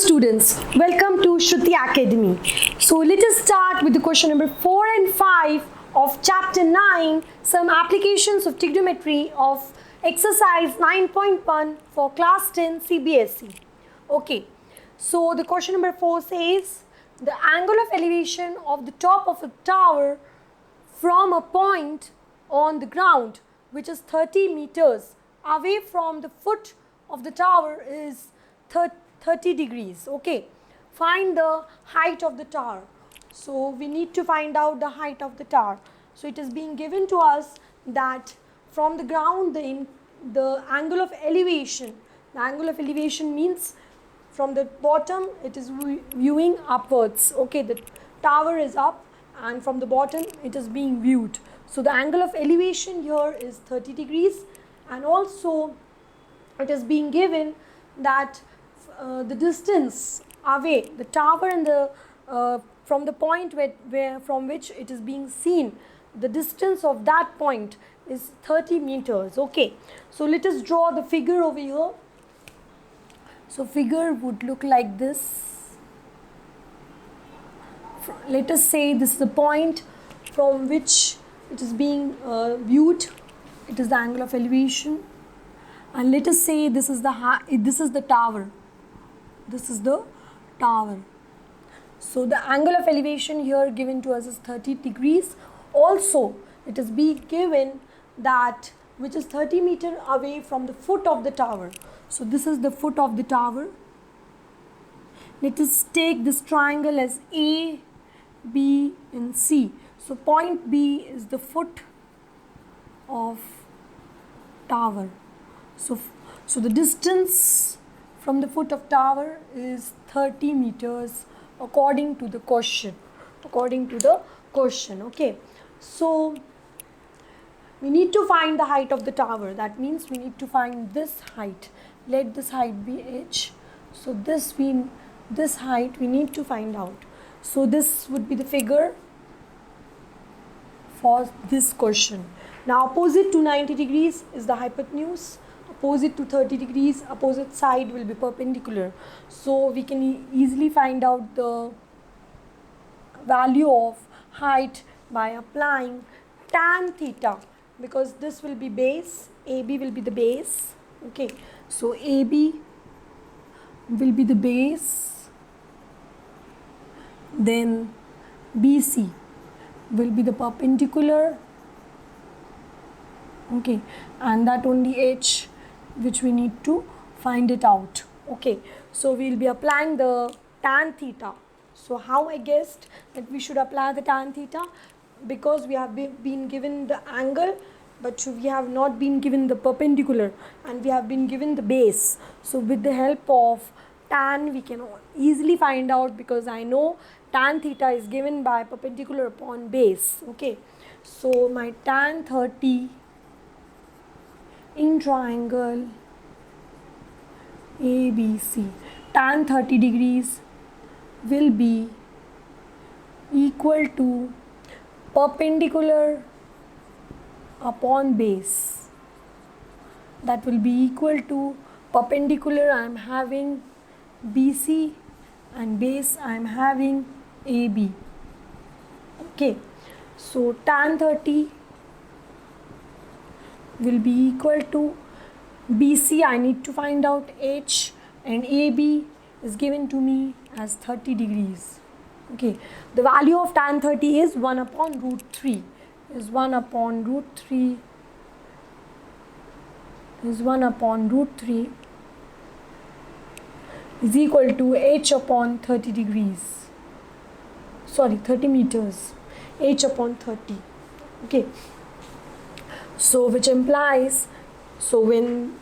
students, welcome to Shruti Academy. So let us start with the question number 4 and 5 of chapter 9, some applications of trigonometry of exercise 9.1 for class 10 CBSE. Okay, so the question number 4 says the angle of elevation of the top of a tower from a point on the ground which is 30 meters away from the foot of the tower is 30 degrees. Okay, find the height of the tower. So we need to find out the height of the tower. So it is being given to us that from the ground the angle of elevation, means from the bottom it is viewing upwards. Okay, the tower is up and from the bottom it is being viewed. So the angle of elevation here is 30 degrees, and also it is being given that the distance away, the tower and the from the point from which it is being seen, the distance of that point is 30 meters. Okay, so let us draw the figure over here. So figure would look like this. Let us say this is the point from which it is being viewed. It is the angle of elevation, and let us say this is the tower. This is the tower. So the angle of elevation here given to us is 30 degrees. Also, it is being given that which is 30 meters away from the foot of the tower. So this is the foot of the tower. Let us take this triangle as A, B and C. So point B is the foot of tower. So the distance from the foot of tower is 30 meters according to the question. Okay, so we need to find the height of the tower. That means we need to find this height. Let this height be h. So this height we need to find out. So this would be the figure for this question. Now opposite to 90 degrees is the hypotenuse. Opposite to 30 degrees, opposite side will be perpendicular. So we can easily find out the value of height by applying tan theta, because this will be base, AB will be the base. Okay, so AB will be the base, then BC will be the perpendicular. Okay, and that only H which we need to find it out. Okay, so we will be applying the tan theta. So how I guessed that we should apply the tan theta? Because we have been given the angle, but we have not been given the perpendicular, and we have been given the base. So with the help of tan we can easily find out, because I know tan theta is given by perpendicular upon base. Okay, so my tan 30 in triangle ABC, tan 30 degrees will be equal to perpendicular upon base. That will be equal to perpendicular I am having BC and base I am having AB. Okay, so tan 30 will be equal to BC, I need to find out H, and AB is given to me as 30 degrees. Okay, the value of tan 30 is 1 upon root 3. Is 1 upon root 3 is equal to H upon 30 degrees. Sorry, 30 meters. H upon 30. Okay. So which implies, so when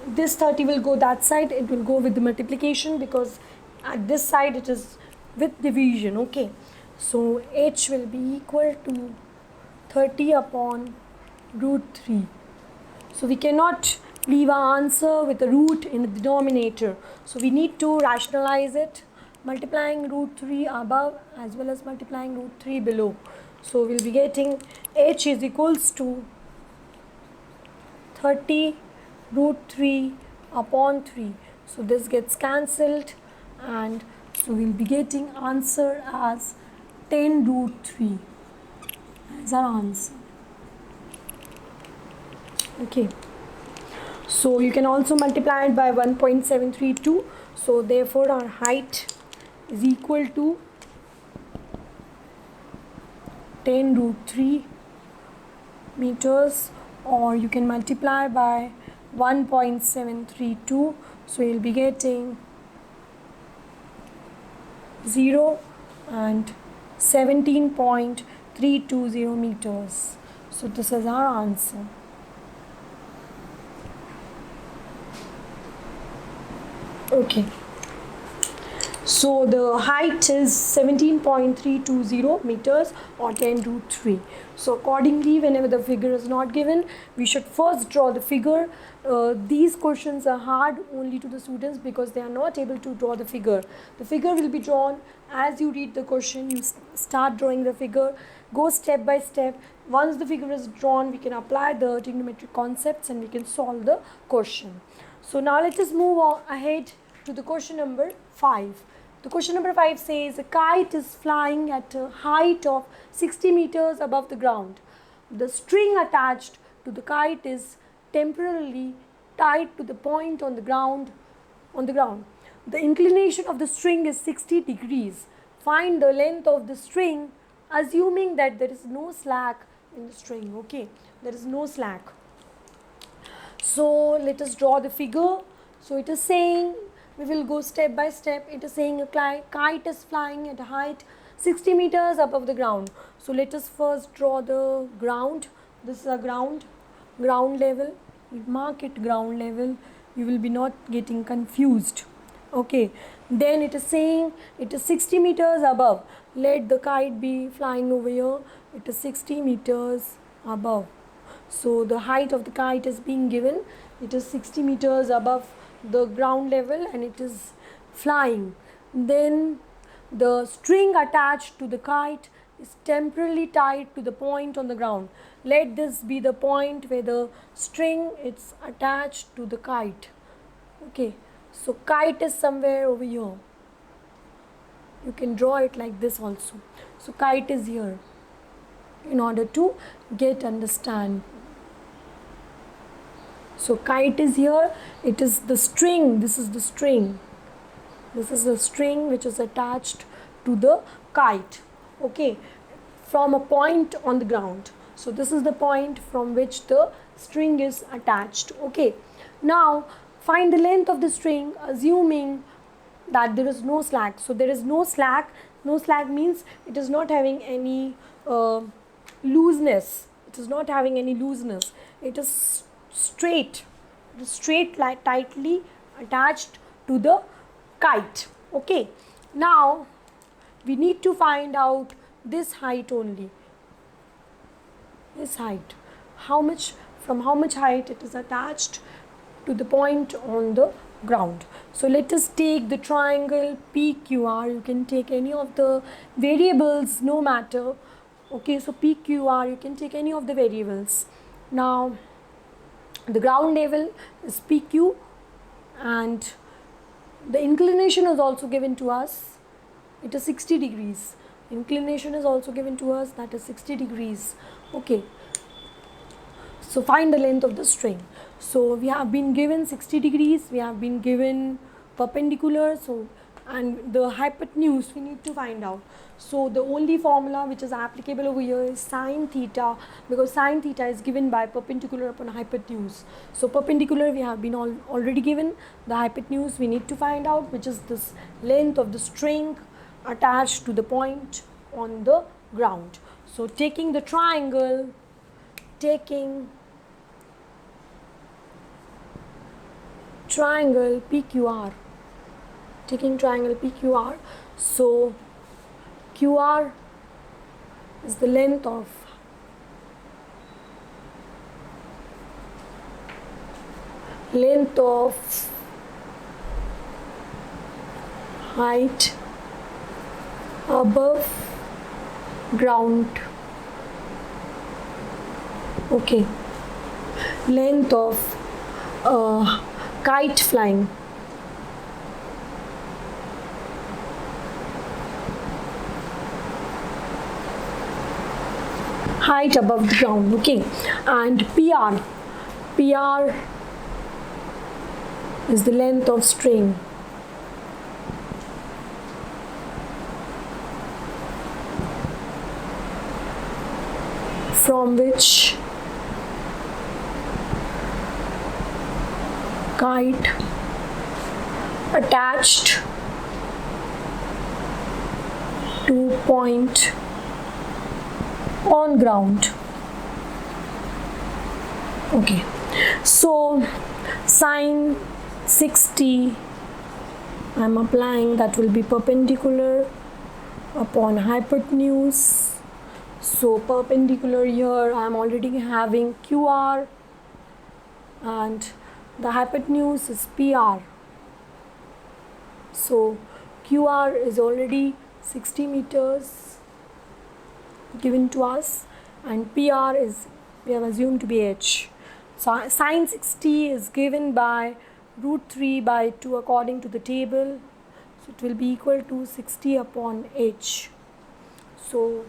this 30 will go that side, it will go with the multiplication, because at this side it is with division. Okay, so H will be equal to 30 upon root 3. So we cannot leave our answer with a root in the denominator. So we need to rationalize it, multiplying root 3 above as well as multiplying root 3 below. So we'll be getting H is equals to 30 root 3 upon 3. So this gets cancelled and so we'll be getting answer as 10 root 3 as our answer. Okay, so you can also multiply it by 1.732, so therefore our height is equal to 10 root 3 meters, or you can multiply by 1.732, so you'll be getting 0 and 17.320 meters. So this is our answer. Okay, so the height is 17.320 meters or 10 root 3. So accordingly, whenever the figure is not given, we should first draw the figure. These questions are hard only to the students because they are not able to draw the figure. The figure will be drawn as you read the question. You start drawing the figure, go step by step. Once the figure is drawn, we can apply the trigonometric concepts and we can solve the question. So now let us move on ahead to the question number 5. The question number 5 says a kite is flying at a height of 60 meters above the ground. The string attached to the kite is temporarily tied to the point on the ground. The inclination of the string is 60 degrees. Find the length of the string, assuming that there is no slack in the string. Okay, there is no slack. So let us draw the figure. So it is saying, we will go step by step. It is saying a kite is flying at a height 60 meters above the ground. So let us first draw the ground. This is a ground level. We mark it ground level. You will be not getting confused. Okay, then it is saying it is 60 meters above. Let the kite be flying over here. It is 60 meters above. So the height of the kite is being given. It is 60 meters above the ground level and it is flying. Then the string attached to the kite is temporarily tied to the point on the ground. Let this be the point where the string is attached to the kite. Okay, so kite is somewhere over here. You can draw it like this also. So kite is here in order to understand. So kite is here, it is the string, this is the string. This is the string which is attached to the kite, okay, from a point on the ground. So this is the point from which the string is attached, okay. Now find the length of the string, assuming that there is no slack. So there is no slack. No slack means it is not having any looseness. It is not having any looseness. It is straight, like tightly attached to the kite. Okay, now we need to find out this height only. This height, from how much height it is attached to the point on the ground. So let us take the triangle PQR. You can take any of the variables, no matter. Okay, so PQR, you can take any of the variables. Now the ground level is PQ and the inclination is also given to us. It is 60 degrees. Inclination is also given to us, that is 60 degrees. Okay, so find the length of the string. So we have been given 60 degrees, we have been given perpendicular, so and the hypotenuse we need to find out. So the only formula which is applicable over here is sine theta, because sine theta is given by perpendicular upon hypotenuse. So perpendicular we have been already given, the hypotenuse we need to find out, which is this length of the string attached to the point on the ground. So taking the triangle, PQR, taking triangle PQR, so QR is the length of height above ground. Okay, length of kite flying. height above the ground. Okay, and PR is the length of string. From which kite attached to point on ground. Okay, so sine 60 I am applying, that will be perpendicular upon hypotenuse. So perpendicular here I am already having QR and the hypotenuse is PR. So QR is already 60 meters given to us and PR is, we have assumed to be H. So sine 60 is given by root 3 by 2 according to the table. So it will be equal to 60 upon H. So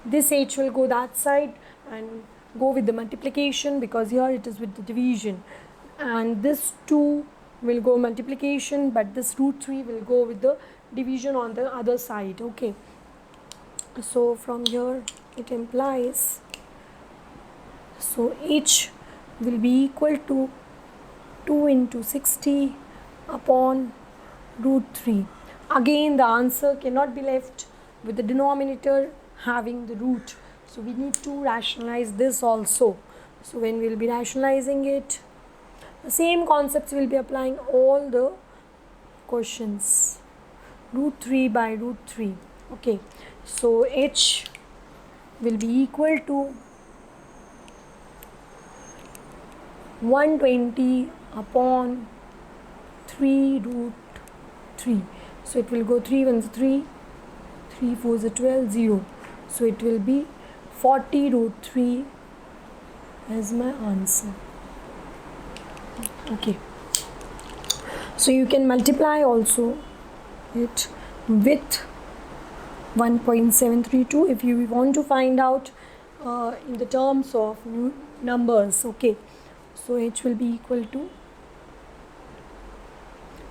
this H will go that side and go with the multiplication, because here it is with the division, and this 2 will go multiplication, but this root 3 will go with the division on the other side. Okay, so from here it implies, so H will be equal to 2 into 60 upon root 3. Again the answer cannot be left with the denominator having the root, so we need to rationalize this also. So when we will be rationalizing it, the same concepts will be applying all the questions. Root 3 by root 3. Okay, so H will be equal to 120 upon 3 root 3. So it will go 3 1s 3, 3 4s 12, 0. So it will be 40 root 3 as my answer. Okay, so you can multiply also it with 1.732 if you want to find out in the terms of numbers. Okay, so H will be equal to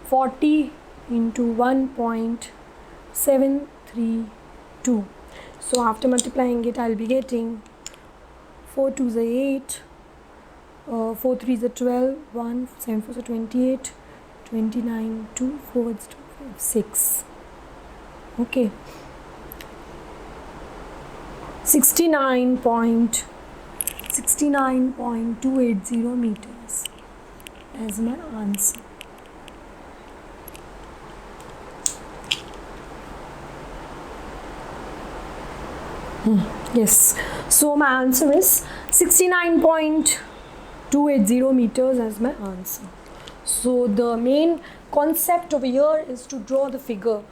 40 into 1.732. So after multiplying it, I'll be getting 4 2s are 8, 4 3s are 12, 1 7 4s are 28, 29, 2 4 2 6. Okay, 69.280 meters as my answer. Yes, so my answer is 69.280 meters as my answer. So the main concept over here is to draw the figure.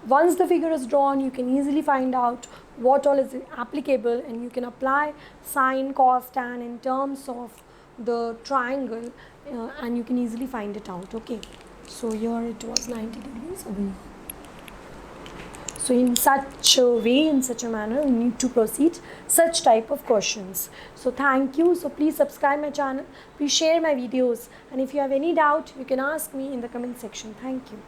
Once the figure is drawn, you can easily find out what all is applicable, and you can apply sine, cos, tan in terms of the triangle, and you can easily find it out. Okay, so here it was 90 degrees away. So in such a way, in such a manner, we need to proceed such type of questions. So thank you. So please subscribe my channel, please share my videos, and if you have any doubt, you can ask me in the comment section. Thank you.